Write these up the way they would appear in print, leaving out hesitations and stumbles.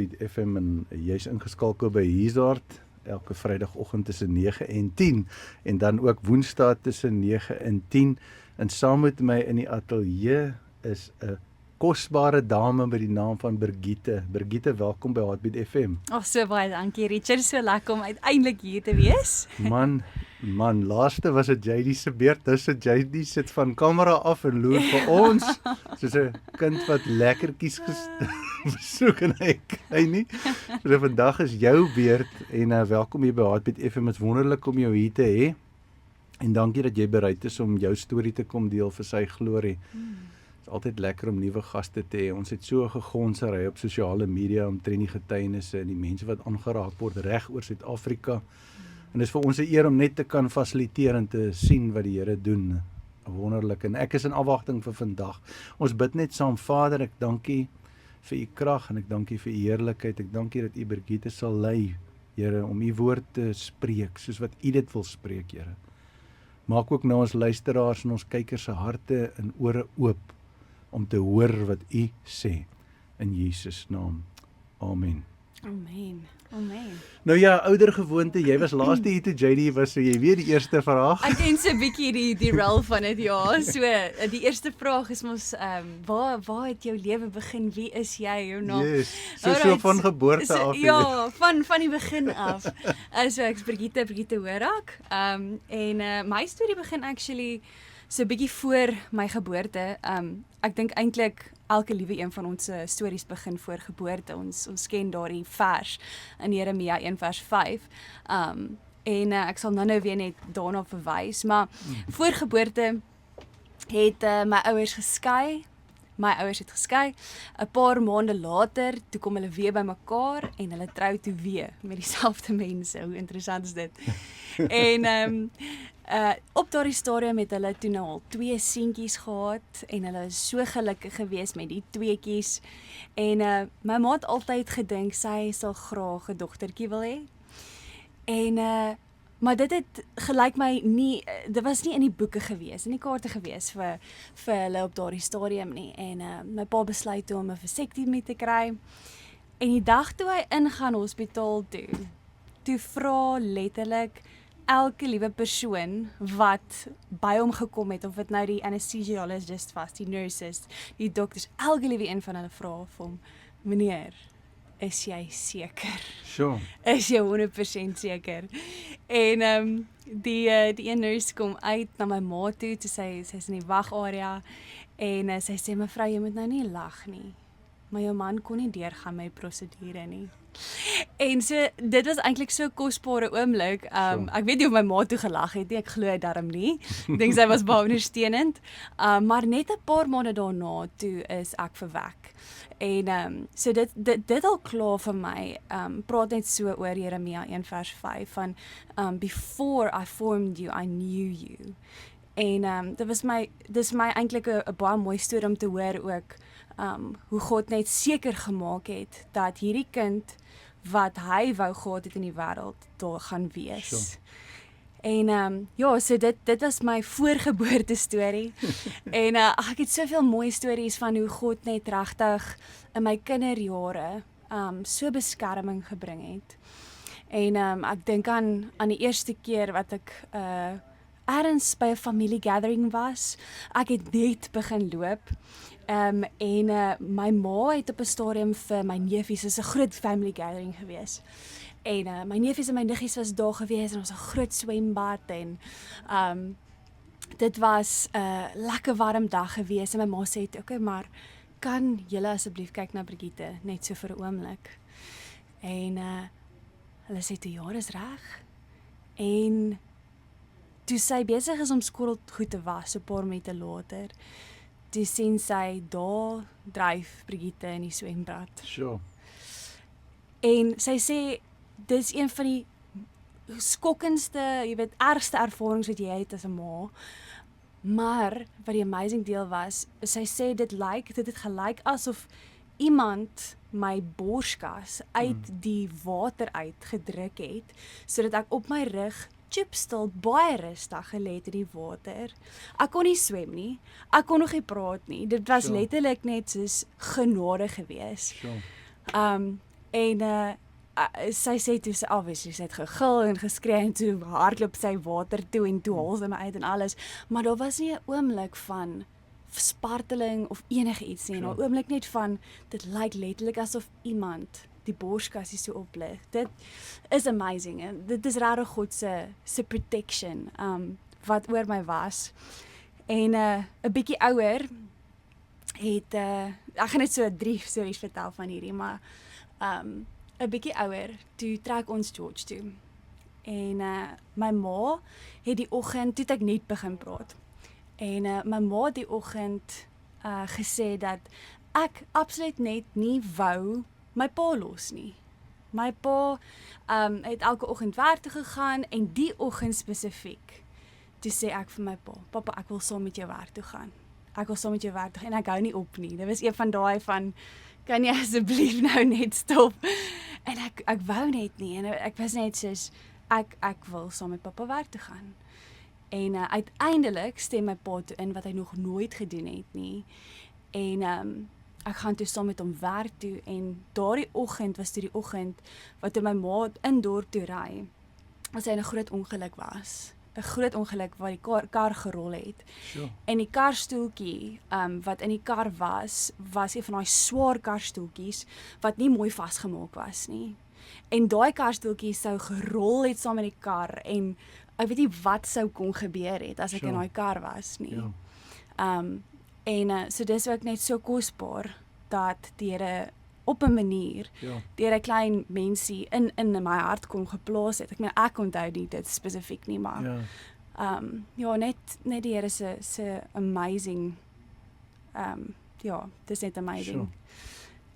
Heartbeat FM en jy's ingeskakel by Hizard elke Vrydagoggend tussen 9 en 10 en dan ook Woensdae tussen 9 en 10 en saam met my in die ateljee is 'n kosbare dame met die naam van Brigitte. Brigitte, welkom by Heartbeat FM. So baie dankie Richard, so lekker om uiteindelik hier te wees. Man, laaste was dit JD se beurt. Nou sit JD sit van kamera af en loer vir ons soos 'n kind wat lekkertjies besoek en hy kry nie. So vandag is jou beurt en welkom hier by Heartbeat FM. Dit is wonderlik om jou hier te hê. En dankie dat jy bereid is om jou storie te kom deel vir sy glorie. Dit is altyd lekker om nuwe gaste te hê. Ons het so gegonsery op sosiale media omtrent die getuienisse en die mense wat aangeraak word reg oor Suid-Afrika. En dit is vir ons 'n eer om net te kan fasiliteer en te sien wat die Here doen. Wonderlik. En ek is in afwagting vir vandag. Ons bid net saam. Vader, ek dankie vir u krag en ek dankie vir u heerlikheid. Ek dankie dat u Brigitte sal lei, Here, om u woord te spreek soos wat u dit wil spreek, Here. Maak ook nou ons luisteraars en ons kykers se harte en ore oop om te hoor wat u sê. In Jesus naam. Amen. Amen. Nou ja, ouer gewoonte, jy was laaste hier toe JD was, so jy weet die eerste vraag. Ek ken so 'n bietjie die rol van dit, ja. So, die eerste vraag is mos, waar het jou lewe begin? Wie is jy? Jou naam? Yes, so van geboorte af. Ja, van die begin af. So ek's Brigitte Horak. En my storie begin actually so 'n bietjie voor my geboorte. Ek dink eintlik elke liewe een van ons stories begin voor geboorte. Ons ken daardie vers in Jeremia 1 vers 5. En ek sal nou weer net daarna verwys, maar voor geboorte het my ouers geskei. My ouers het geskei. 'n paar maande later, toe kom hulle weer bymekaar en hulle trou toe weer met dieselfde mense. Hoe interessant is dit? En op daardie stadium het hulle toe nou al 2 seentjies gehad en hulle is so gelukkig gewees met die tweetjies. En my ma het altyd gedink sy sal graag 'n dogtertjie wil hê. En maar dit het gelyk my nie, dit was nie in die boeke gewees, in die kaarte gewees vir hulle op daardie stadium nie. En my pa besluit toe om 'n vasektomie te kry. En die dag toe hy ingaan hospitaal toe vra letterlik elke liewe persoon wat by hom gekom het, of dit nou die anesthesiologist was, die nurses, die dokters, elke liewe een van hulle vra vir hom, meneer, is jy seker? Sure. Is jy 100% seker? En die een nurse kom uit na my ma toe sy's in die wagarea, en sy sê, mevrou, jy moet nou nie lag nie, maar jou man kon nie deurgaan met die prosedure nie. En so, dit was eintlik so 'n kosbare oomblik. Ek weet nie of my ma toe gelag het nie, ek glo daarom nie. Ek dink sy was baie ondersteunend. Maar net 'n paar maande daarna toe is ek verwek. En so dit al klaar vir my, praat net so oor Jeremia 1 vers 5 van before I formed you, I knew you. En dis my eintlik 'n baie mooi storie om te hoor ook, hoe God net seker gemaak het dat hierdie kind wat hy wou gehad het in die wêreld daar gaan wees. Sure. En ja, so dit was my voorgeboorte storie. En ek het soveel mooi stories van hoe God net regtig in my kinderjare so beskerming gebring het. En ek dink aan die eerste keer wat ek ergens by 'n family gathering was. Ek het net begin loop. My ma het op 'n stadium vir my neefies, is 'n groot family gathering gewees. En my neefies en my niggies was daar gewees en ons 'n groot swembad en dit was 'n lekker warm dag gewees en my ma sê, "Oké, maar kan julle asseblief kyk na Brigitte net so vir 'n oomblik?" En hulle sê toe, "Ja, dis reg." En toe sy besig is om skottelgoed te was, so 'n paar minute later, toe sien sy daar dryf Brigitte in die swembad. Sure. En sy sê dis een van die skokkendste, jy weet, ergste ervarings wat jy het as 'n ma. Maar wat die amazing deel was, sy sê dit het gelyk asof iemand my borskas uit die water uitgedruk het, sodat ek op my rug chipstil baie rustig gelê het in die water. Ek kon nie swem nie, ek kon nog nie praat nie. Dit was letterlik net soos genade gewees. En sy sê toe sy obviously sy het gegil en geskree en toe hardloop sy water toe en toe haal sy my uit en alles, maar daar was nie 'n oomblik van sparteling of enigiets nie, 'n oomblik net van dit lyk letterlik asof iemand die borskassie so oplig. Dit is amazing en dit is regtig God se protection wat oor my was. En 'n bietjie ouer het ek gaan net so 3 stories vertel van hierdie, maar 'n bietjie ouer, toe trek ons George toe. En my ma het die oggend, toe het ek net begin praat. En my ma het die oggend gesê dat ek absoluut net nie wou my pa los nie. My pa het elke oggend werk toe gegaan en die oggend spesifiek, toe sê ek vir my pa, pappa, ek wil saam met jou werk toe gaan. Ek wil saam met jou werk toe gaan en ek hou nie op nie. Dit was een van daai van, kan jy asseblief nou net stop? En ek wou net nie en ek was net soos, ek wil saam met pappa werk toe gaan. En uiteindelik stem my pa toe in wat hy nog nooit gedoen het nie. En ek gaan toe saam met hom werk toe en daardie oggend was toe die oggend wat toe my ma in dorp toe ry, as hy in 'n groot ongeluk was. 'n Groot ongeluk waar die kar gerol het. Sure. En die karstoeltjie wat in die kar was een van daai swaar karstoeltjies wat nie mooi vasgemaak was nie. En daai karstoeltjie sou gerol het saam met die kar en ek weet nie wat sou kon gebeur het as ek in daai kar was nie. Ja. En so dis ook net so kosbaar dat die Here op 'n manier deur 'n klein mensie in my hart kon geplaas het. Ek meen ek onthou nie dit spesifiek nie, maar net die Here se amazing dis net amazing. Sure.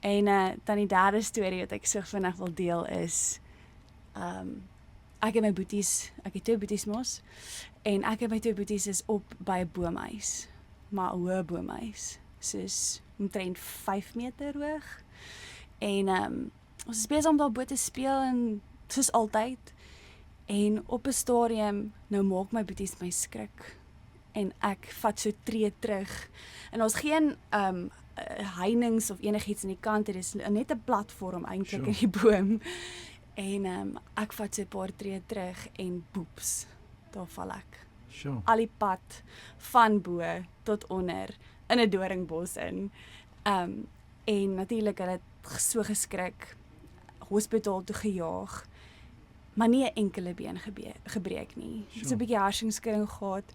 En dan die derde storie wat ek so vinnig wil deel is ek het my boeties, ek het 2 boeties mos, en ek en my 2 boeties is op by 'n boomhuis, maar 'n hoë boomhuis, soos omtrent 5 meter hoog. En ons is besig om daar bo te speel en soos altyd. En op 'n stadium, nou maak my boeties my skrik. En ek vat so tree terug. En ons geen heininge of enigiets aan die kant, dit is net 'n platform eintlik in die boom. En ek vat so 'n paar tree terug en boeps, daar val ek. Sure. Al die pad van bo tot onder in 'n doringbos in. En natuurlik het ek so geskrik, hospitaal toe gejaag, maar nie 'n enkele been gebreek nie. So 'n bietjie harsingskudding gehad,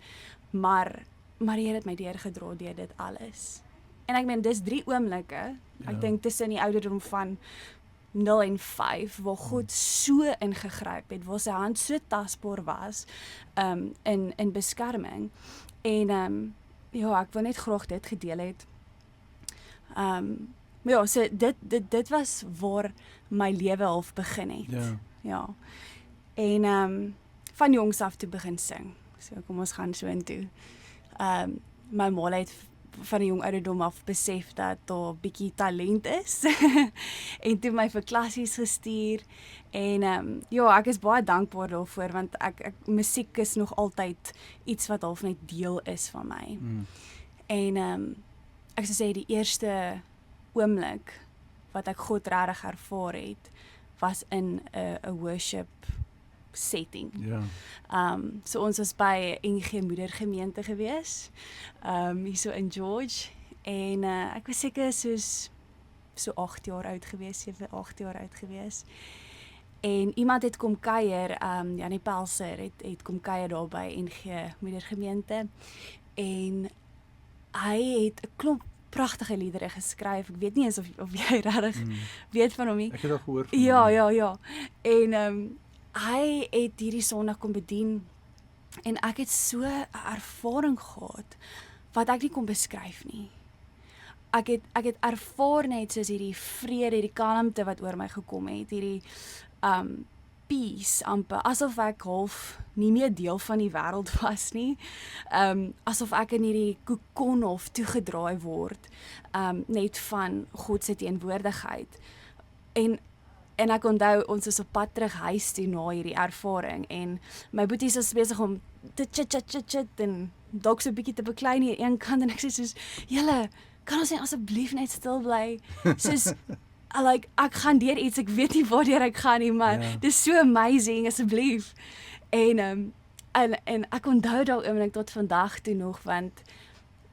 maar die Here het my deurgedra deur dit alles. En ek meen dis 3 oomblikke, ek dink tussen die ouderdom van 0 en 5, waar God so ingegryp het, waar sy hand so tasbaar was in beskerming. En ek wil net graag dit gedeel het. So dit was waar my lewe half begin het. Ja. En van jongs af toe begin sing. So kom ons gaan so intoe. My ma het van 'n jong ouderdom af besef dat daar bietjie talent is. En toe my vir klassies gestuur. En ek is baie dankbaar daarvoor, want ek musiek is nog altyd iets wat half net deel is van my. En ek sou sê die eerste oomblik wat ek God regtig ervaar het, was in 'n worship setting. So ons was by NG Moedergemeente gewees, hierso in George, en ek was seker so 8 jaar oud gewees, 7, 8 jaar oud gewees. En iemand het kom kuier, Janie Pelser het kom kuier daar by NG Moedergemeente, en hy het 'n klomp pragtige liedere geskryf. Ek weet nie eens of jy regtig weet van hom nie. Ek het al gehoor van hom. Ja. En hy het hierdie Sondag kom bedien en ek het so 'n ervaring gehad wat ek nie kon beskryf nie. Ek het ervaar net soos hierdie vrede, hierdie kalmte wat oor my gekom het, hierdie peace amper, asof ek half nie meer deel van die wêreld was nie, asof ek in hierdie kokon of toegedraai word, net van God se teenwoordigheid. En ek onthou, ons is op pad terug huis toe na hierdie ervaring, en my boeties is besig om te chit, en dalk so 'n bietjie te beklei hier een kant, en ek sê soos, julle, kan ons net asseblief net stil bly? Soos, like ek gaan deur iets, ek weet nie waardeur ek gaan nie, maar Ja. dis so amazing asseblief. En en ek onthou daai oomblik tot vandag toe nog, want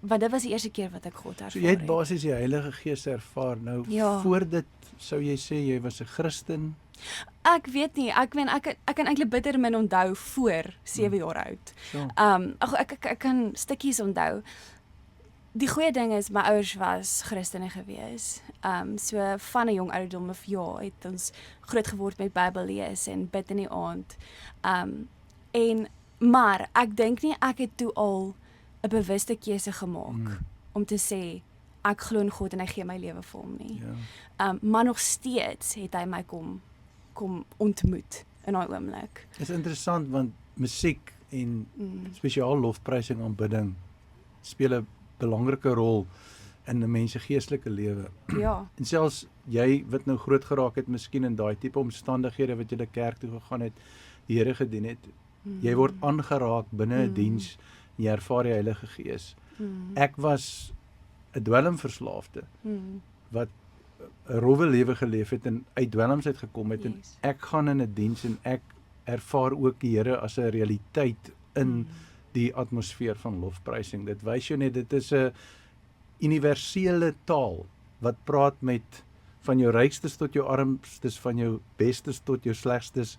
dit was die eerste keer wat ek God So ervaar jy het basies die Heilige Gees ervaar. Nou Ja. voor dit sou jy sê jy was 'n Christen. Ek weet nie, ek meen ek kan eintlik bitter min onthou voor 7 jaar oud. So. Ek kan stukkies onthou. Die goeie ding is my ouers was Christene gewees. So van 'n jong ouderdom of ja, het ons groot geword met Bybel lees en bid in die aand. Maar ek dink nie ek het toe al 'n bewuste keuse gemaak om te sê ek glo in God en hy gee my lewe vir hom nie. Ja. Maar nog steeds het hy my kom ontmoet in daai oomblik. Dit is interessant want musiek en spesiaal lofprysing aanbidding speel 'n belangrike rol in 'n mens se geestelike lewe. Ja. En selfs jy wat nou groot geraak het, miskien in daai tipe omstandighede wat jy na kerk toe gegaan het, die Here gedien het, jy word aangeraak binne 'n diens en jy ervaar die Heilige Gees. Ek was 'n dwelmverslaafde wat 'n rowwe lewe geleef het en uit dwelms uitgekom het en Yes. ek gaan in 'n diens en ek ervaar ook die Here as 'n realiteit in die atmosfeer van lofprysing. Dit wys jou net dit is 'n universele taal wat praat met van jou rykstes tot jou armstes, van jou bestes tot jou slegstes.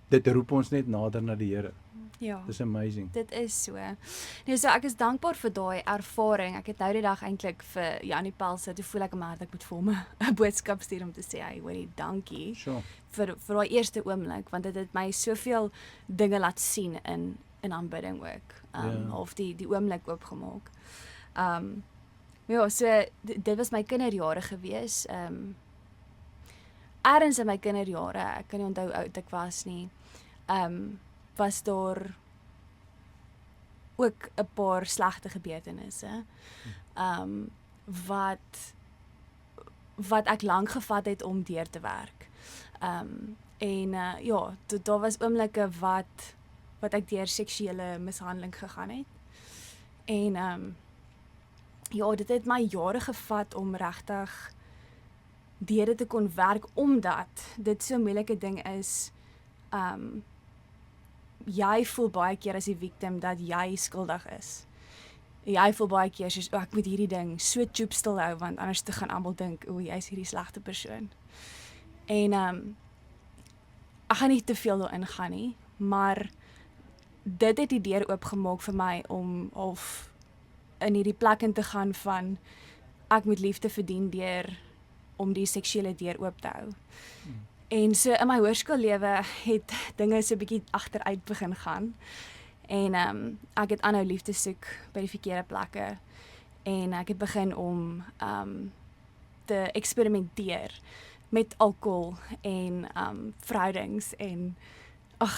Dit roep ons net nader na die Here. Ja. Dis amazing. Dit is so. Nee, so ek is dankbaar vir daai ervaring. Ek het nou die dag eintlik vir Janie Pelse, toe voel ek in my hart ek moet vir hom 'n boodskap stuur om te sê, "Hey, hoorie, dankie Sure. vir daai eerste oomblik, want dit het my soveel dinge laat sien in aanbidding ook. Ja. Of die oomblik oopgemaak. Ja, so dit was my kinderjare gewees. Ergens in my kinderjare, ek kan nie onthou hoe oud ek was nie. Was daar ook 'n paar slegte gebeurtenisse wat ek lank gevat het om deur te werk. Ja, daar was oomblikke wat ek deur seksuele mishandeling gegaan het. En ja, dit het my jare gevat om regtig deur dit te kon werk, omdat dit so 'n moeilike ding is. Jy voel baie keer as die victim dat jy skuldig is. Jy voel baie keer soos, ek moet hierdie ding so choop stil hou, want anders te gaan almal dink, jy's hierdie slegte persoon. En ek gaan nie te veel daarin gaan nie, maar dit het die deur oopgemaak vir my om half in hierdie plek in te gaan van ek moet liefde verdien deur om die seksuele deur oop te hou. En so in my hoërskoollewe het dinge so 'n bietjie agteruit begin gaan. En ek het aanhou liefde soek by die verkeerde plekke. En ek het begin om te eksperimenteer met alkohol en verhoudings en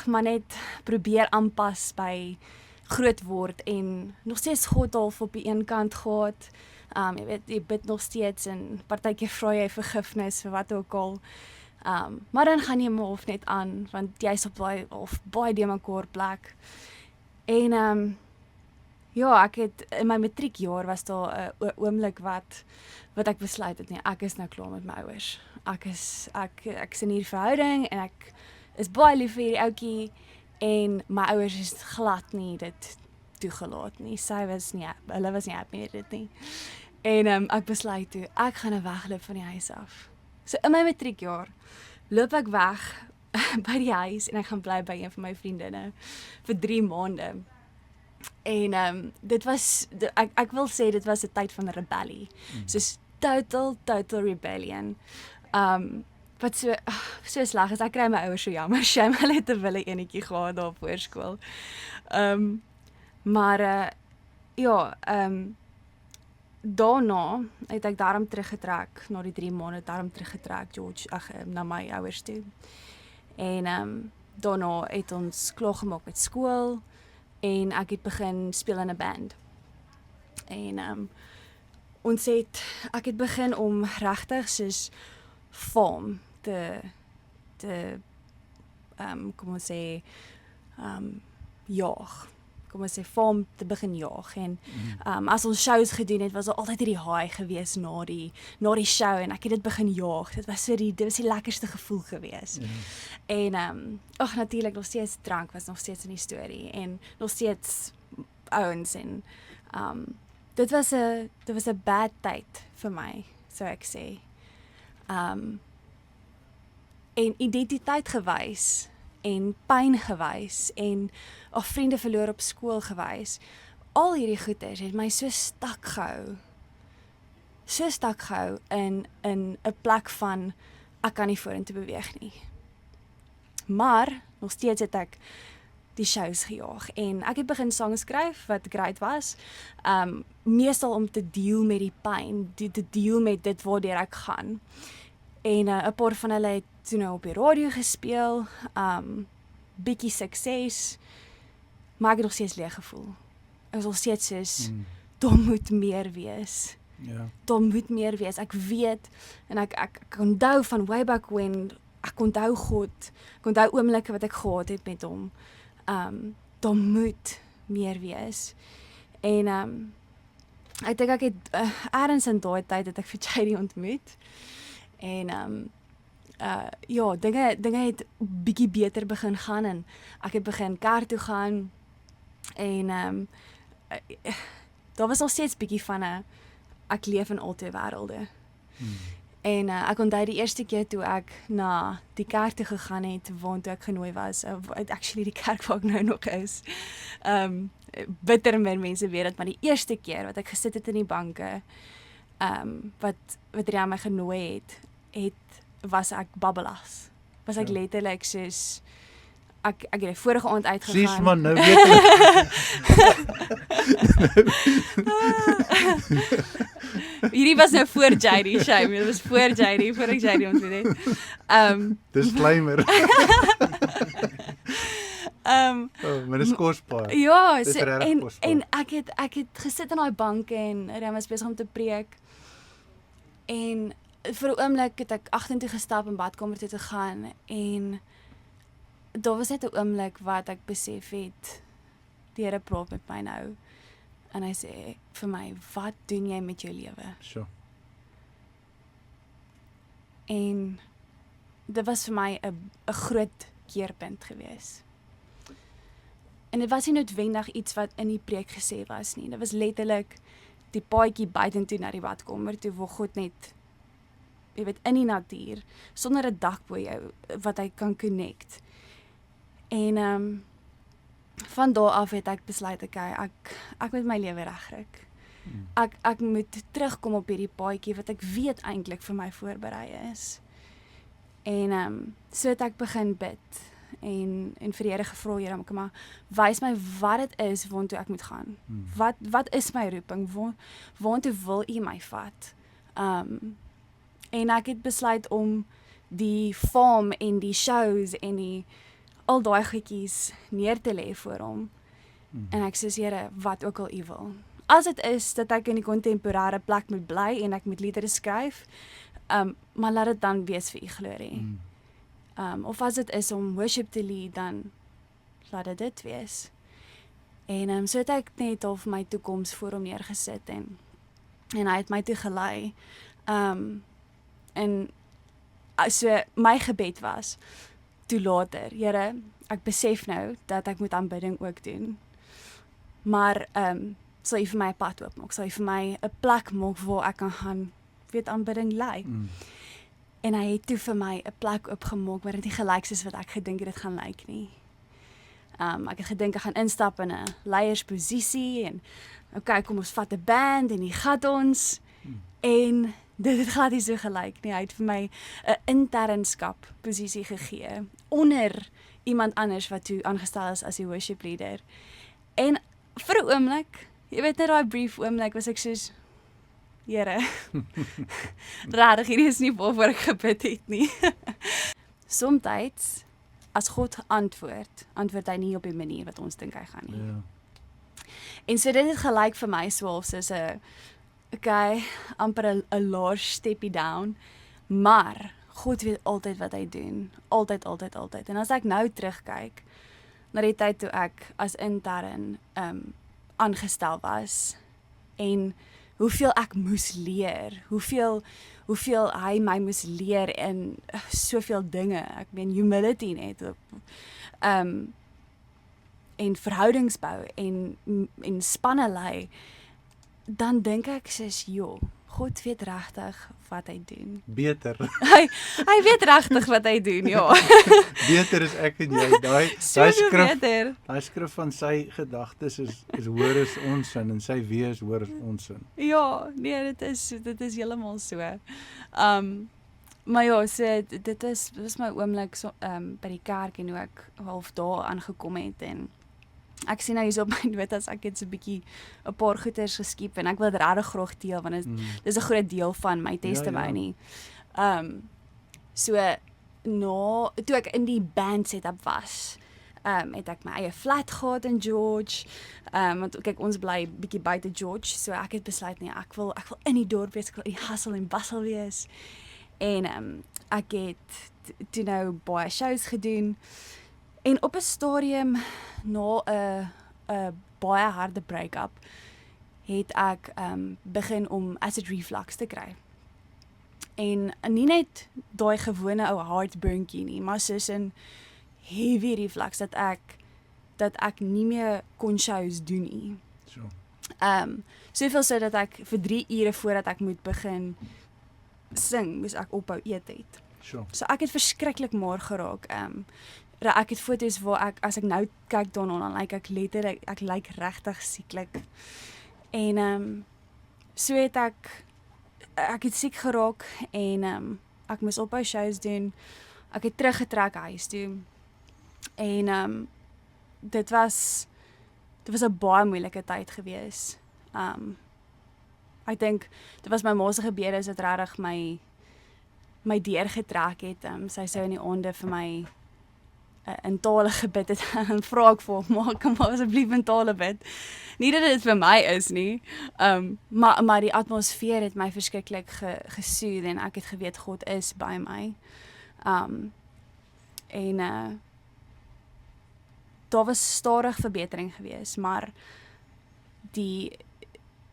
maar net probeer aanpas by groot word en nog steeds God half op die een kant gehad. Jy weet, jy bid nog steeds en partykeer vra jy vergifnis vir wat ook al. Maar dan gaan jy maar of net aan, want jy's op baie de mekaar plek. En ja, ek het in my matriekjaar was daar 'n oomblik wat ek besluit het, nee, ek is nou klaar met my ouers. Ek is in hierdie verhouding en ek is baie lief vir hierdie ouetjie en my ouers is glad nie dit toegelaat nie. Hulle was nie happy met dit nie. En ek besluit toe, ek gaan nou wegloop van die huis af. So in my matriekjaar loop ek weg by die huis en ek gaan bly by een van my vriendinne vir 3 maande. En dit was, ek wil sê dit was 'n tyd van rebellie. Soos total rebellion. Wat so sleg is, ek kry my ouers so jammer, shame, hulle het 'n wille enetjie gehad daar op hoërskool. Maar daarna het ek daarom teruggetrek, na die 3 maande daarom teruggetrek, na my ouers toe. En daarna het ons klaar gemaak met skool en ek het begin speel in 'n band. En ek het begin om regtig soos vorm te kom ons sê jaag. kom ons sê farm te begin jaag en as ons shows gedoen het was daar altyd hierdie high gewees na die show en ek het dit begin jaag. Dit was die lekkerste gevoel gewees. En natuurlik nog steeds drank was nog steeds in die storie en nog steeds ouens en dit was 'n bad tyd vir my, sou ek sê. En identiteit gewys en pyn gewys en vriende verloor op skool gewys. Al hierdie goeters het my so stak gehou in 'n plek van ek kan nie vorentoe beweeg nie. Maar nog steeds het ek die shows gejaag en ek het begin songs skryf wat great was. Meestal om te deel met die pyn, te deel met dit waardeur ek gaan. En 'n paar van hulle het toe nou op die radio gespeel, bietjie sukses, maar ek het nog steeds leeg gevoel. Ek was nog steeds soos, daar moet meer wees. Ja. Daar moet meer wees. Ek weet, en ek onthou van way back when, ek onthou God, ek onthou oomblikke wat ek gehad het met hom. Daar moet meer wees. En ek dink ek het ergens in daai tyd het ek vir JD ontmoet. En ja, dinge het bietjie beter begin gaan en ek het begin kerk toe gaan en daar was nog steeds bietjie van 'n ek leef in albei wêrelde. En ek onthou die eerste keer toe ek na die kerk toe gegaan het waartoe ek genooi was, actually die kerk waar ek nou nog is. Bitter min mense weet dit, maar die eerste keer wat ek gesit het in die banke, wat Ria my genooi het was ek babbelas. Was ek letterlik soos ek het die vorige aand uitgegaan. Sies man, nou weet ek. Hierdie was nou voor JD, shame. Dit was voor JD, voor ek JD ontmoet het. Disclaimer. Maar dis kosbaar. Ja, Dis regtig kosbaar. en ek het gesit in daai banke en Ria was besig om te preek. En vir 'n oomblik het ek agtertoe gestap en badkamer toe te gaan en daar was net 'n oomblik wat ek besef het die Here praat met my nou en hy sê vir my, wat doen jy met jou lewe? Sure. En dit was vir my 'n groot keerpunt gewees. En dit was nie noodwendig iets wat in die preek gesê was nie. Dit was letterlik die paadjie buitentoe na die badkamer toe waar God net, jy weet, in die natuur, sonder 'n dak bo jou, wat hy kan connect. En van daar af het ek besluit, ek moet my lewe regryk. Ek moet terugkom op hierdie paadjie wat ek weet eintlik vir my voorberei is. En so het ek begin bid en vir die Here gevra, Here, maar wys my wat dit is waartoe ek moet gaan. Wat is my roeping? Waartoe wil U my vat? En ek het besluit om die farm en die shows en al daai goedjies neer te lê voor hom. En ek sê, Here, wat ook al U wil. As dit is dat ek in die kontemporêre plek moet bly en ek moet liedere skryf, maar laat dit dan wees vir U glorie. Of as dit is om worship te lead, dan laat dit wees. En so het ek net al vir my toekoms voor hom neergesit en hy het my toe gelei. En so my gebed was, toe later, Here, ek besef nou dat ek moet aanbidding ook doen. Maar sal U vir my 'n pad oopmaak, sal U vir my 'n plek maak waar ek kan gaan, weet, aanbidding lei. En hy het toe vir my 'n plek oopgemaak waar dit nie gelyk soos wat ek gedink het dit gaan lyk nie. Ek het gedink ek gaan instap in 'n leiersposisie en okay, kom ons vat 'n band en die gat ons. En dit het glad nie so gelyk nie. Hy het vir my 'n internskap posisie gegee onder iemand anders wat toe aangestel is as die worship leader. En vir 'n oomblik, jy weet net daai brief oomblik was ek soos, Here, rarig, hierdie is nie waarvoor ek gebid het nie. Somtyds, as God antwoord hy nie op die manier wat ons dink hy gaan nie. Ja. En so dit het gelyk vir my soos 'n okay, amper 'n large steppie down, maar God weet altyd wat hy doen. Altyd. En as ek nou terugkyk, na die tyd toe ek as intern aangestel was en hoeveel ek moes leer, hoeveel hy my moes leer in soveel dinge. Ek meen humility net en verhoudingsbou en spanne lei, dan dink ek soos, joh, God weet regtig wat hy doen. Beter. Hy weet regtig wat hy doen, ja. Beter is ek en jy. Daai Soveel beter. Daai skrif van sy gedagtes is hoër as ons sin en sy wees is hoër as ons sin. Ja, nee, dit is heeltemal so. Maar ja, so dit was my oomblik so, by die kerk en hoe ek half daar aangekom het en ek sien nou hier op my notas, ek het so 'n bietjie 'n paar goeters geskiep en ek wil dit regtig graag deel want dit is 'n groot deel van my testimony. So toe ek in die band setup was, het ek my eie flat gehad in George. Want kyk, ons bly bietjie buite George, so ek het besluit nee, ek wil in die dorp wees, ek wil in die hustle en bustle wees. En ek het toe nou baie shows gedoen. En op 'n stadium na 'n baie harde break-up het ek begin om acid reflux te kry. En nie net daai gewone ou heartburnkie nie, maar soos 'n heavy reflux dat ek nie meer kon shows doen nie. So. Soveel so dat ek vir 3 ure voordat ek moet begin sing, moes ek ophou eet het. So. So ek het verskriklik maar geraak. Ek het foto's waar as ek nou kyk daarna, dan lyk ek letterlik, ek lyk regtig sieklik. En so het ek het siek geraak en ek moes ophou shows doen. Ek het teruggetrek huis toe. En dit was 'n baie moeilike tyd gewees. Ek dink dit was my ma se gebede wat regtig my deurgetrek het. Sy sou in die aande vir my in tale gebid het en vra ek vir hom, kom maar asseblief in tale bid. Nie dat dit vir my is nie, maar die atmosfeer het my verskriklik gesoed en ek het geweet God is by my. Daar was stadig verbetering gewees, maar die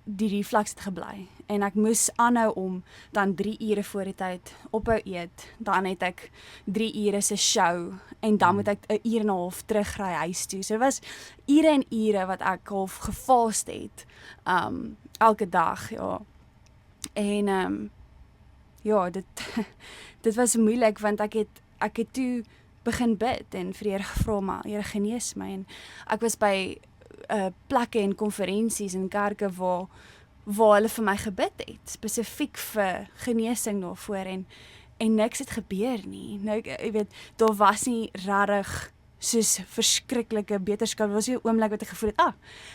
reflux het gebly en ek moes aanhou om dan 3 ure voor die tyd ophou eet, dan het ek 3 ure se show en dan moet ek 'n uur en 'n half terugry huis toe. So dit was ure en ure wat ek half gefast het, elke dag, ja. En ja, dit was moeilik want ek het toe begin bid en vir die Here gevra, maar Here genees my, en ek was by plekke en konferensies en kerke waar hulle vir my gebid het, spesifiek vir genesing daarvoor en niks het gebeur nie. Nou, jy weet, daar was nie regtig soos verskriklike beterskap, was nie 'n oomblik wat ek gevoel het,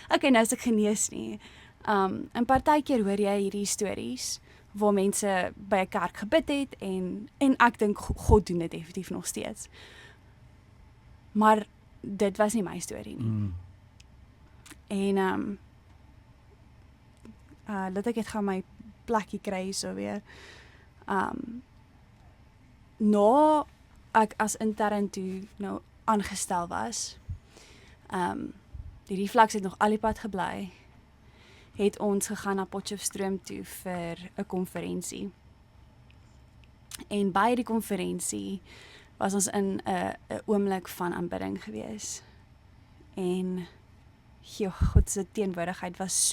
okay, nou is ek genees nie. En partykeer hoor jy hierdie stories waar mense by 'n kerk gebid het en ek dink God doen dit definitief nog steeds. Maar dit was nie my storie nie. En laat ek net gaan my plekkie kry so weer. Na ek as intern toe nou aangestel was, die reflux het nog al die pad gebly, het ons gegaan na Potchefstroom toe vir 'n konferensie. En by die konferensie was ons in 'n oomblik van aanbidding gewees. En God se teenwoordigheid was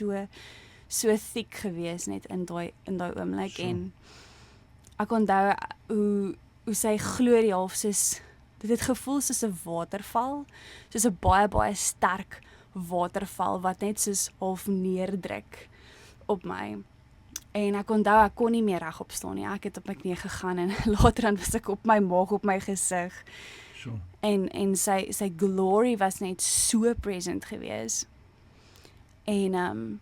so thiek gewees net in daai oomblik. Sure. En ek onthou hoe sy glorie half soos, dit het gevoel soos 'n waterval, soos 'n baie baie sterk waterval wat net soos half neerdruk op my. En ek onthou ek kon nie meer regop staan nie. Ek het op my knie gegaan en later dan was ek op my maag, op my gesig. Sure. En sy glory was net so present gewees. En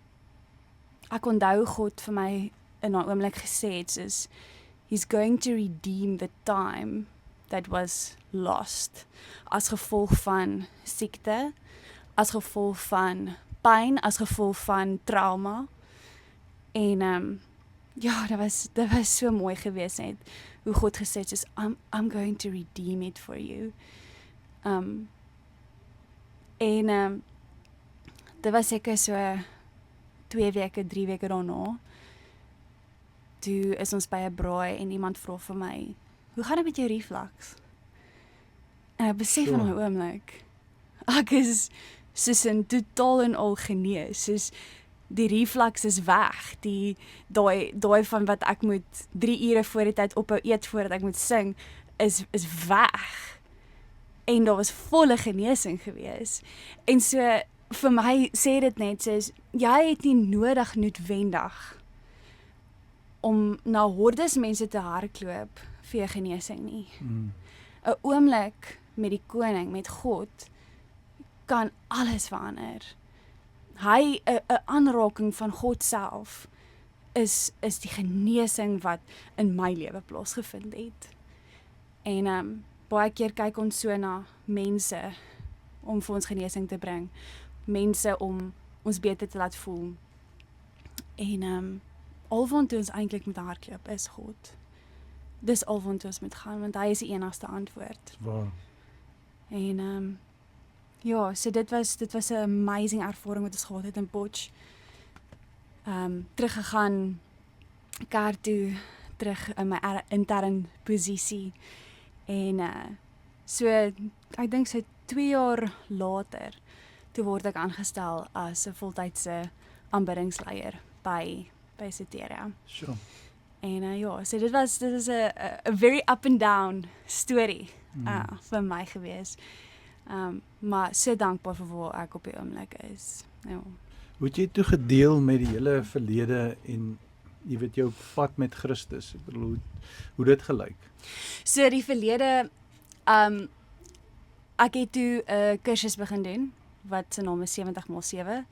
ek onthou God vir my in daai oomblik gesê het, soos, He's going to redeem the time that was lost, as gevolg van siekte, as gevolg van pyn, as gevolg van trauma. En ja, dit was so mooi gewees net, hoe God gesê het, soos, I'm going to redeem it for you. En dit was seker so 2 weke, 3 weke daarna. Toe is ons by 'n braai en iemand vra vir my, hoe gaan dit met jou reflux? En ek besef in 'n oomblik, ek is soos in totaal en al genees, soos die reflux is weg, daai van wat ek moet 3 ure voor die tyd ophou eet voordat ek moet sing, is weg. En daar was volle genesing gewees. En so, vir my sê dit net soos, jy het nie nodig noodwendig om na hordes mense te hardloop vir jou genesing nie. 'n Oomblik met die koning, met God, kan alles verander. 'n aanraking van God self is die genesing wat in my lewe plaasgevind het. En baie keer kyk ons so na mense om vir ons genesing te bring, mense om ons beter te laat voel. En alwaartoe ons eintlik moet hardloop is God. Dis alwaartoe ons moet gaan, want hy is die enigste antwoord. Waar? En ja, so dit was 'n amazing ervaring wat ons gehad het in Potch. Teruggegaan kerk toe, terug in my intern posisie. En so ek dink so 2 jaar later, toe word ek aangestel as 'n voltydse aanbiddingsleier by Citeria. Sure. En ja, so dit was 'n very up and down storie vir my gewees. Maar so dankbaar vir waar ek op die oomblik is. Ja. Hoe het jy toe gedeel met die hele verlede en jy weet jou pad met Christus? Ek bedoel, hoe dit gelyk? So die verlede, ek het toe 'n kursus begin doen wat se naam is 70x7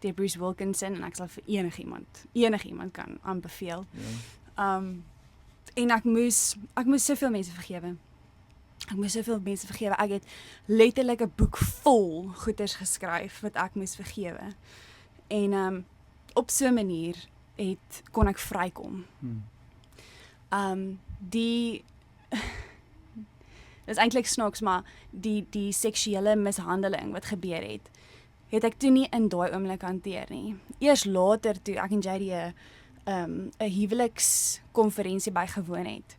deur Bruce Wilkinson, en ek sal vir enigiemand kan aanbeveel. Ja. En ek moes soveel mense vergewe. Ek het letterlik 'n boek vol goeders geskryf wat ek moes vergewe. En op so 'n manier kon ek vrykom. Dis eintlik snaaks, maar die seksuele mishandeling wat gebeur het ek toe nie in daai oomblik hanteer nie. Eers later toe ek en JD 'n huwelikskonferensie bygewoon het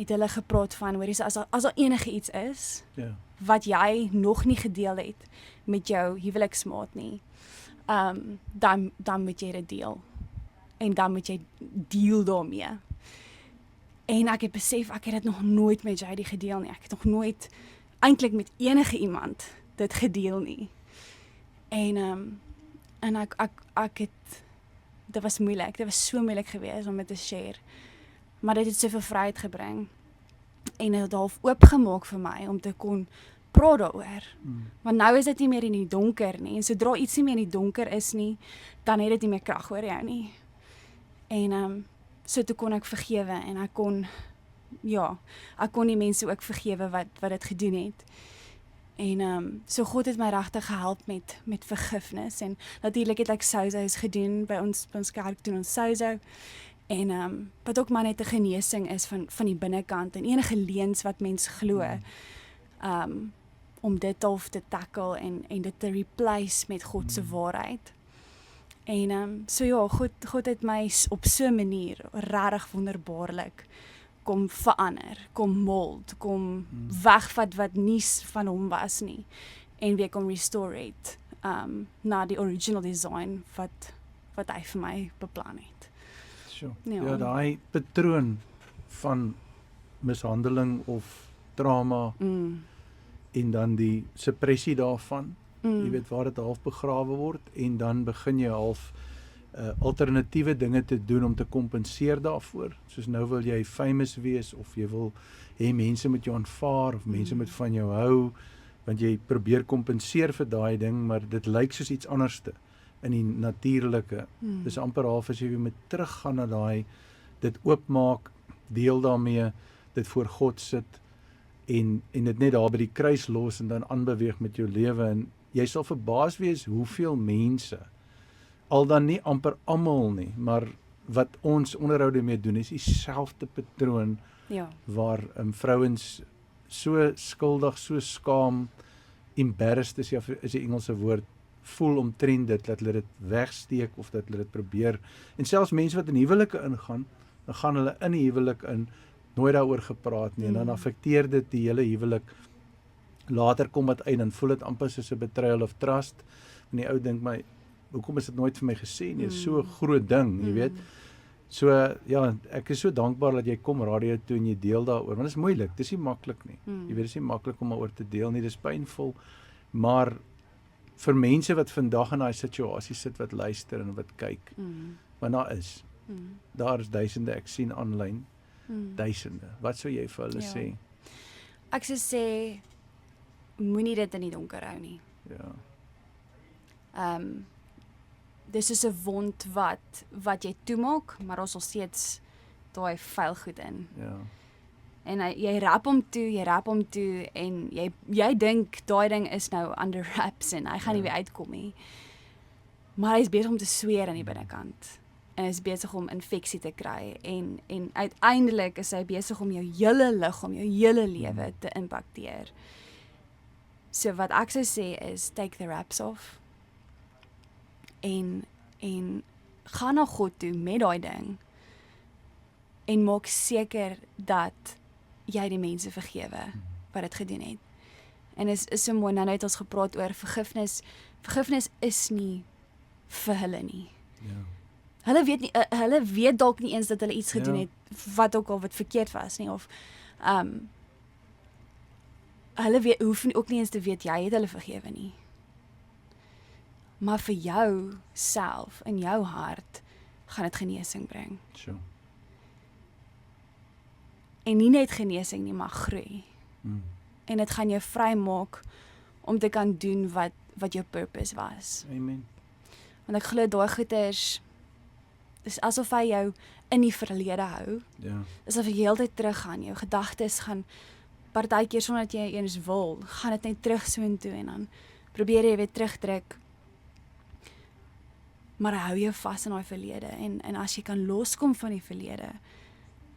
hulle gepraat van, hoorie, as daar enige iets is wat jy nog nie gedeel het met jou huweliksmaat nie, dan moet jy dit deel. En dan moet jy deel daarmee. En ek het besef, ek het dit nog nooit met JD gedeel nie. Ek het nog nooit eintlik met enige iemand dit gedeel nie. En ek het, dit was moeilik, dit was so moeilik geweest om dit te share. Maar dit het soveel vryheid gebring. En het half oopgemaak vir my om te kon praat daaroor. Want nou is dit nie meer in die donker nie. En sodra iets nie meer in die donker is nie, dan het dit nie meer krag oor jou nie. En so toe kon ek vergewe en ek kon die mense ook vergewe wat dit gedoen het. En so God het my regtig gehelp met vergifnis. En natuurlik het ek souzous gedoen by ons kerk, doen ons souzou. En wat ook maar net 'n genesing is van die binnekant en enige leuns wat mens glo. Om dit half te tackle en dit te replace met God se waarheid. En so ja, God het my op so 'n manier regtig wonderbaarlik kom verander, kom mold, kom wegvat wat nie van hom was nie en weer kom restore het na die original design wat hy vir my beplan het. Sure. Ja, daai patroon van mishandeling of trauma en dan die suppressie daarvan, jy weet waar dit half begrawe word en dan begin jy half alternatiewe dinge te doen om te kompenseer daarvoor. Soos nou wil jy famous wees of jy wil hê mense moet jou aanvaar of mense moet van jou hou, want jy probeer kompenseer vir daai ding, maar dit lyk soos iets anderste in die natuurlike. Dis amper half as jy weer moet teruggaan na daai, dit oopmaak, deel daarmee, dit voor God sit en dit net daar by die kruis los en dan aanbeweeg met jou lewe. En jy sal verbaas wees hoeveel mense, al dan nie amper almal nie, maar wat ons onderhoude mee doen, is dieselfde patroon waar vrouens so skuldig, so skaam embarrassed is die Engelse woord, voel omtrent dit, dat hulle dit wegsteek of dat hulle dit probeer. En selfs mense wat in huwelike ingaan, dan gaan hulle in die huwelik in, nooit daaroor gepraat nie, en dan affekteer dit die hele huwelik. Later kom dit uit, dan voel dit amper soos 'n betrayal of trust, en die ou dink my, hoekom is dit nooit vir my gesê nie, is so 'n groot ding, jy weet. So, ja, ek is so dankbaar dat jy kom radio toe en jy deel daaroor, want dit is moeilik, dit is nie maklik nie. Jy weet, dit is nie maklik om daaroor te deel nie, dit is pynvol, maar vir mense wat vandag in daai situasie sit, wat luister en wat kyk, want daar is duisende, ek sien aanlyn, duisende. Wat sou jy vir hulle sê? Ek sou sê, moenie dit in die donker hou nie. Ja. Dis is 'n wond wat jy toemaak, maar ons sal steeds daai vuil goed in. Ja. En jy rap hom toe en jy dink daai ding is nou under wraps en hy gaan nie weer uitkom nie. Maar hy is besig om te sweer aan die binnekant. En hy is besig om infeksie te kry en uiteindelik is hy besig om jou hele liggaam, jou hele lewe te impakteer. So wat ek sou sê is take the wraps off. En gaan na God toe met daai ding en maak seker dat jy die mense vergewe wat dit gedoen het. En is so mooi, nou het ons gepraat oor vergifnis. Vergifnis is nie vir hulle nie. Ja. Hulle weet dalk nie eens dat hulle iets gedoen het wat ook al wat verkeerd was nie, of hulle hoef ook nie eens te weet jy het hulle vergewe nie. Maar vir jou self, in jou hart, gaan dit genesing bring. Sure. En nie net genesing nie, maar groei. En dit gaan jou vrymaak om te kan doen wat jou purpose was. Amen. Want ek glo daai goeters, dis asof hy jou in die verlede hou. Ja. Asof jy heeltyd teruggaan, jou gedagtes gaan partykeer sonder dat jy eens wil, gaan dit net terug soontoe en dan probeer jy weer terugdruk. Maar hou jou vas in daai verlede en as jy kan loskom van die verlede,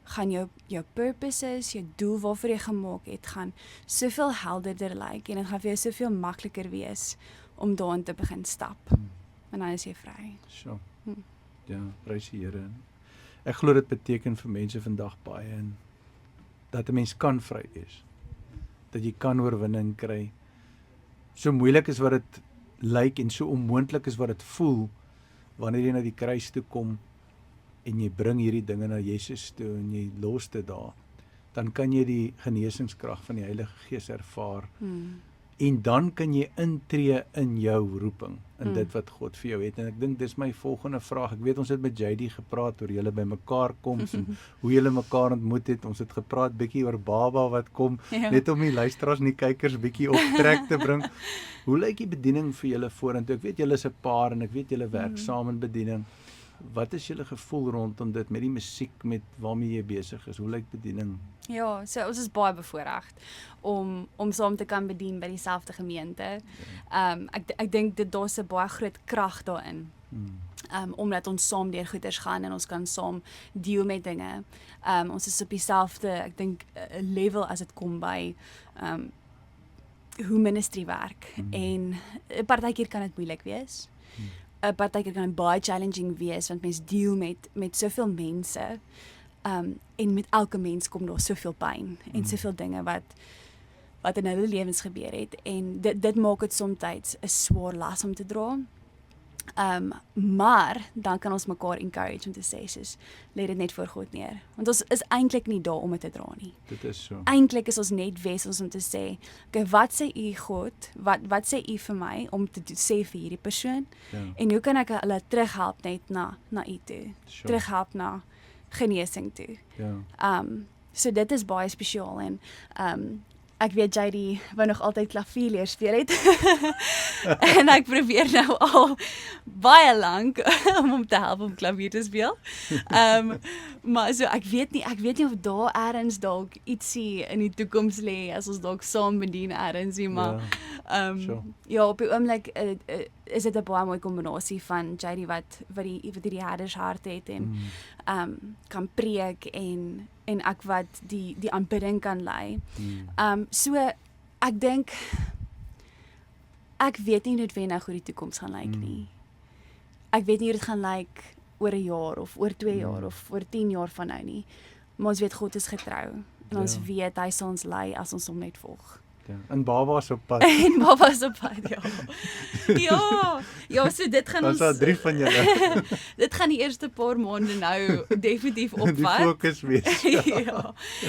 gaan jou purposes, jou doel waarvoor jy gemaak het, gaan soveel helderder lyk en dit gaan vir jou soveel makliker wees om daarin te begin stap. En dan is jy vry. Sure. Ja, prys die Here. Ek glo dit beteken vir mense vandag baie en dat 'n mens kan vry wees. Dat jy kan oorwinning kry. So moeilik is wat dit lyk en so onmoontlik is wat dit voel wanneer jy na die kruis toe kom en jy bring hierdie dinge na Jesus toe en jy los dit daar, dan kan jy die genesingskrag van die Heilige Gees ervaar. En dan kan jy intree in jou roeping, in dit wat God vir jou het. En ek dink dis my volgende vraag. Ek weet ons het met JD gepraat oor julle by mekaar koms en hoe julle mekaar ontmoet het. Ons het gepraat bietjie oor Baba wat kom, net om die luisteraars en die kykers bietjie op trek te bring. Hoe lyk die bediening vir julle vorentoe? Ek weet julle is 'n paar en ek weet julle werk saam in bediening. Wat is julle gevoel rondom dit met die musiek, met waarmee jy besig is? Hoe lyk bediening? Ja, so ons is baie bevoorreg om saam te kan bedien by dieselfde gemeente. Ek dink dit daar's 'n baie groot krag daarin. Omdat ons saam deur goeders gaan en ons kan saam deel met dinge. Ons is op dieselfde, ek dink, level as dit kom by hoe ministry werk. En partykeer kan dit moeilik wees. Partykeer kan dit baie challenging wees want mens deel met soveel mense. En met elke mens kom daar soveel pyn en soveel dinge wat in hulle lewens gebeur het en dit maak dit soms 'n swaar las om te dra. Maar dan kan ons mekaar encourage om te sê soos lê dit net voor God neer. Want ons is eintlik nie daar om dit te dra nie. Dit is so. Eintlik is ons net wessels om te sê, okay, wat sê u God? Wat sê u vir my om te sê vir hierdie persoon? Ja. En hoe kan ek hulle terughelp net na u toe? Sure. Terughelp na genesing toe. Ja. So dit is baie spesiaal en ek weet JD wou nog altyd klavier leer speel het. En ek probeer nou al baie lank om hom te help om klavier te speel. Maar so ek weet nie of daar eers dalk ietsie in die toekoms lê as ons dalk saam bedien eers nie, maar Sure. ja, op die oomblik is dit 'n baie mooi kombinasie van JD wat die herdershart het en kan preek en ek wat die aanbidding kan lei. So ek dink ek weet nie noodwendig hoe die toekoms gaan lyk nie. Ek weet nie hoe dit gaan lyk oor 'n jaar of oor 2 jaar of oor 10 jaar van nou nie. Maar ons weet God is getrou en ons weet hy sal ons lei as ons hom net volg. Ja. En baba's op pad. En baba's op pad, ja. Ja, so dit gaan Ons ons daar 3 van julle. dit gaan die eerste paar maande nou definitief Die opvat. fokus wees.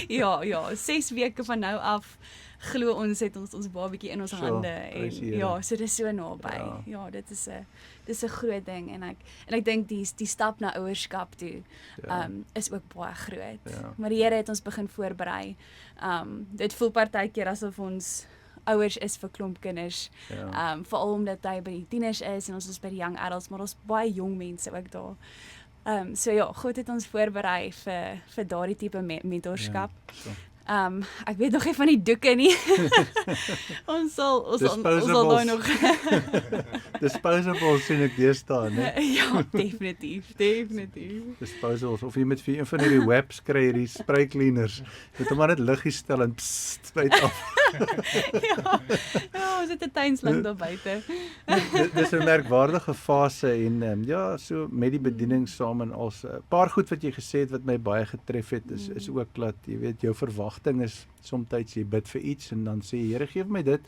ja, 6 weke van nou af glo ons het ons babatjie in ons hande en ja, so dis so naby. Ja, dit is 'n groot ding en ek dink die stap na ouerskap toe is ook baie groot. Ja. Maar die Here het ons begin voorberei. Dit voel partykeer asof ons ouers is vir klomp kinders. Ja. Veral omdat hy by die tieners is en ons is by die young adults, maar ons baie jong mense ook daar. So ja, God het ons voorberei vir daardie tipe mentorskap. Ja, Ek weet nog nie van die doeke nie. ons sal daai nog Disposables sien ek deesdae, né? Ja, definitief. Disposables of jy met vir een van hierdie webs kry hierdie spray cleaners. Jy moet hom maar net liggies stel en spuit af. ja, ons het 'n tuinslang daar buite. Dis 'n merkwaardige fase en ja, so met die bediening saam en als 'n paar goed wat jy gesê het wat my baie getref het is ook dat jy weet jou verwagting is soms jy bid vir iets en dan sê Here gee vir my dit,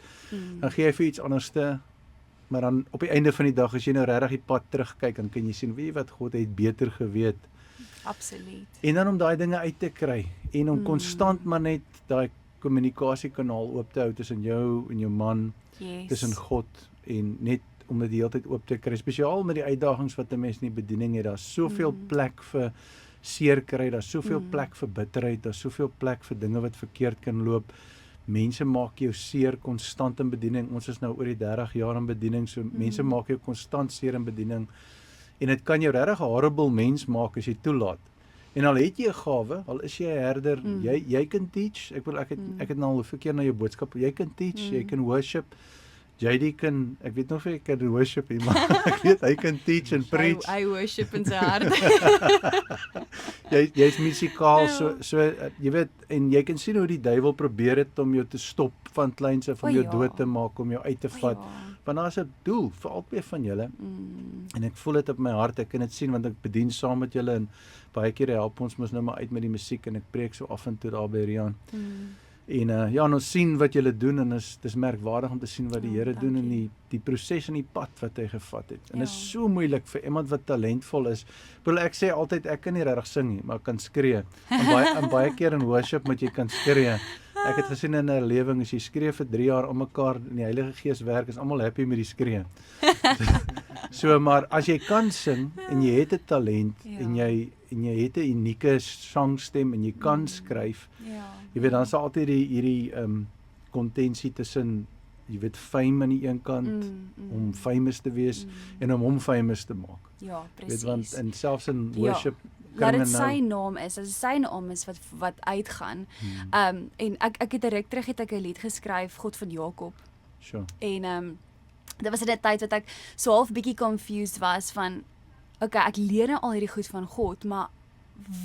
dan gee hy vir iets anderste. Maar dan op die einde van die dag as jy nou regtig die pad terugkyk, dan kan jy sien weet jy wat God het beter geweet. Absoluut. En dan om daai dinge uit te kry en om konstant maar net daai kommunikasiekanaal oop te hou tussen jou en jou man, tussen God en net om dit die hele tyd oop te kry, spesiaal met die uitdagings wat 'n mens in die bediening het. Daar's soveel plek vir seer kry, daar's soveel plek vir bitterheid, daar's soveel plek vir dinge wat verkeerd kan loop. Mense maak jou seer konstant in bediening. Ons is nou oor die 30 jaar in bediening, so mense maak jou konstant seer in bediening. En dit kan jou regtig 'n horrible mens maak as jy toelaat. En al het jy 'n gawe, al is jy 'n herder, jy kan teach. Ek het nou al hoeveel keer na jou boodskap, jy kan teach, jy kan worship. JD kan, ek weet nog of hy kan worship nie, maar ek weet hy kan teach en preach. Hy worship in sy hart. Jy's musikaal, so jy weet, en jy kan sien hoe die duiwel probeer het om jou te stop van kleinse, om jou dood te maak, om jou uit te vat. Want daar is 'n doel vir albei van julle. En ek voel dit op my hart, ek kan dit sien want ek bedien saam met julle en baie keer help ons mos nou maar uit met die musiek en ek preek so af en toe daar by Rian. En en ons sien wat julle doen en dis merkwaardig om te sien wat die Here doen in die proses en die pad wat hy gevat het. En dit is so moeilik vir iemand wat talentvol is. Ek sê altyd ek kan nie regtig sing nie, maar ek kan skree. En baie keer in worship moet jy kan skree. Ek het gesien in 'n herlewing as jy skree vir 3 jaar om mekaar en die Heilige Gees werk, is almal happy met die skree. So maar as jy kan sing en jy het 'n talent en jy het 'n unieke sangstem en jy kan skryf. Jy weet dan is altyd hierdie kontensie tussen jy weet fame aan die een kant om famous te wees en om hom famous te maak. Ja, presies. Weet want en selfs in worship dat dit sy naam is, as dit sy naam is wat uitgaan. En ek het 'n ruk terug het ek 'n lied geskryf, God van Jakob. Sure. En dit was in 'n tyd wat ek so half bietjie confused was van okay, ek leer nou al hierdie goed van God, maar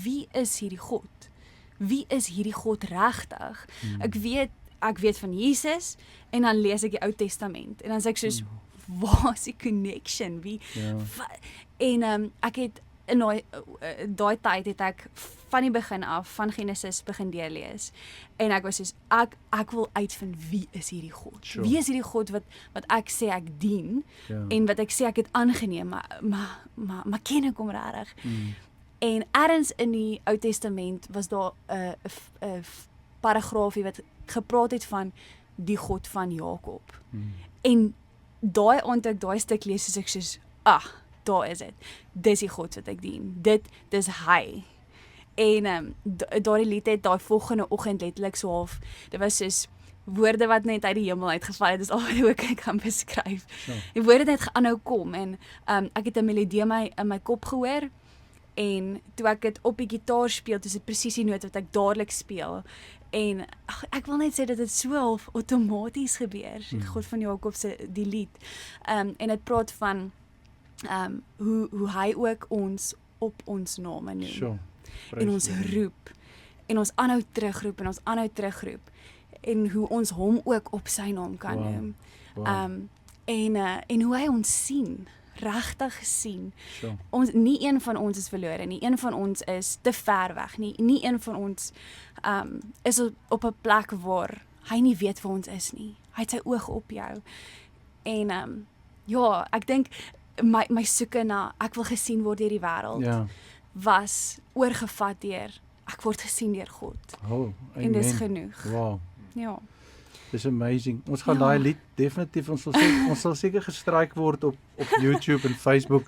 wie is hierdie God? Wie is hierdie God regtig? Ek weet van Jesus en dan lees ek die Ou Testament en dan sê ek soos waar is die connection? En ek het in daai tyd het ek van die begin af van Genesis begin deurlees en ek was soos ek wil uitvind wie is hierdie God? Sure. Wie is hierdie God wat ek sê ek dien en wat ek sê ek het aangeneem, maar ken ek hom regtig? En ergens in die Ou Testament was daar 'n paragraafie wat gepraat het van die God van Jakob. En daai aand ek daai stuk lees, is ek soos, daar is dit. Dis die God wat ek dien. Dis hy. En daardie lied het daai volgende oggend letterlik so half, dit was soos woorde wat net uit die hemel uitgeval het, dis al wat ek kan beskryf. Die woorde het aanhou kom en ek het 'n melodie in my kop gehoor. En toe ek dit op die gitaar speel, dis dit presies die noot wat ek dadelik speel. En ek wil net sê dat dit so half outomaties gebeur. God van Jakob se die lied. En dit praat van hoe hy ook ons op ons name noem. Sure. En ons roep. En ons aanhou terugroep en ons aanhou terugroep. En hoe ons hom ook op sy naam kan noem. en hoe hy ons sien, regtig sien. So. Nie een van ons is verlore nie, een van ons is te ver weg nie, nie een van ons is op 'n plek waar hy nie weet waar ons is nie. Hy het sy oog op jou. En ja, ek dink my soeke na ek wil gesien word deur die wêreld Ja. was oorgevat deur ek word gesien deur God. Oh, En dis amen. genoeg. Wow. Ja. Dis amazing. Ons gaan Ja. daai lied definitief ons sal seker gestrike word op YouTube en Facebook.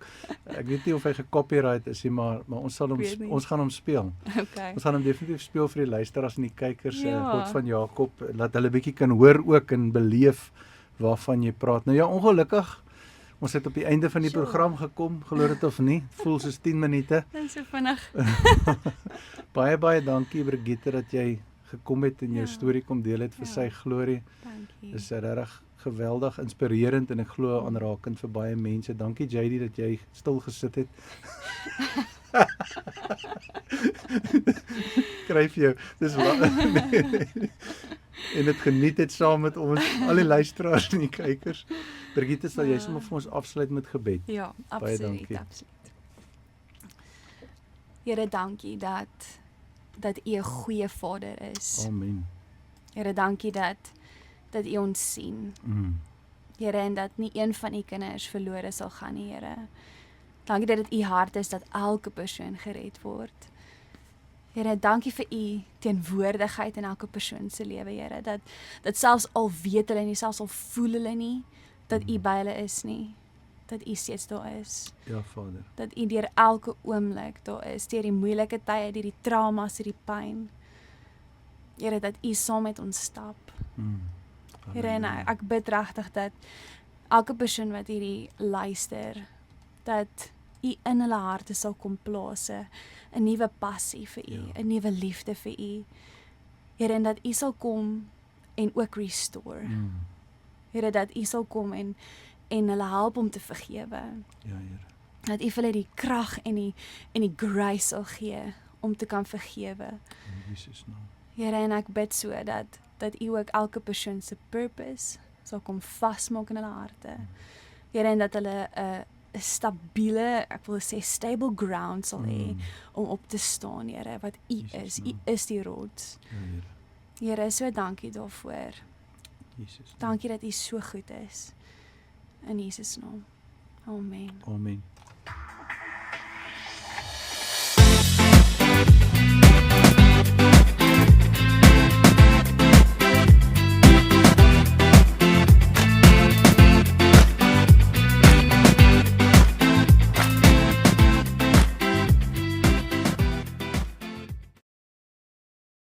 Ek weet nie of hy gecopyright is nie, maar ons sal hom Weet nie. ons gaan hom speel. Okay. Ons gaan hom definitief speel vir die luisteraars en die kykers, Ja. God van Jakob, laat hulle bietjie kan hoor ook en beleef waarvan jy praat. Nou ja, ongelukkig ons het op die einde van die Sure. program gekom, glo dit of nie. Het voel soos 10 minute. Dis so vinnig. Baie dankie Brigitte dat jy gekom het en jou Ja. storie kom deel het vir Ja. sy glorie. Dankie. Dis regtig geweldig inspirerend en ek glo aanrakend vir baie mense. Dankie JD dat jy stil gesit het. Skryf jou. Dis en dit geniet het saam met ons, al die luisteraars en die kykers. Brigitte, sal jy sommer vir ons afsluit met gebed? Ja, Baie absoluut, dankie. absoluut. Here, dankie dat U 'n goeie Vader is. Amen. Here, dankie dat U ons sien. Mm. Here, en dat nie een van U kinders verlore sal gaan nie, Here. Dankie dat dit U hart is dat elke persoon gered word. Here, dankie vir U teenwoordigheid in elke persoon se lewe, Here, dat selfs al weet hulle nie, selfs al voel hulle nie, dat U by hulle is nie, dat U steeds daar is. Ja, Vader. Dat U deur elke oomblik daar is, deur die moeilike tye, deur die traumas, deur die pyn. Here, dat U saam met ons stap. Mm. Here, en ek bid regtig dat elke persoon wat hierdie luister, dat U in hulle harte sal kom plaas 'n nuwe passie vir U, Ja. 'n nuwe liefde vir U. Here, en dat U sal kom en ook restore. Mm. Here, dat U sal kom en hulle help om te vergewe. Ja, Here. Dat U vir hulle die krag en die grace sal gee om te kan vergewe. In Jesus naam. Here, en ek bid so dat U ook elke persoon se purpose sal kom vasmaak in hulle harte. Here, en dat hulle 'n stabiele, ek wil sê stable ground sal hê om op te staan, Here, wat U Jesus is. U naam. is die rots. Ja, Here. Here, so dankie daarvoor. Jesus naam. Dankie dat U so goed is. In Jesus naam. Amen. Amen.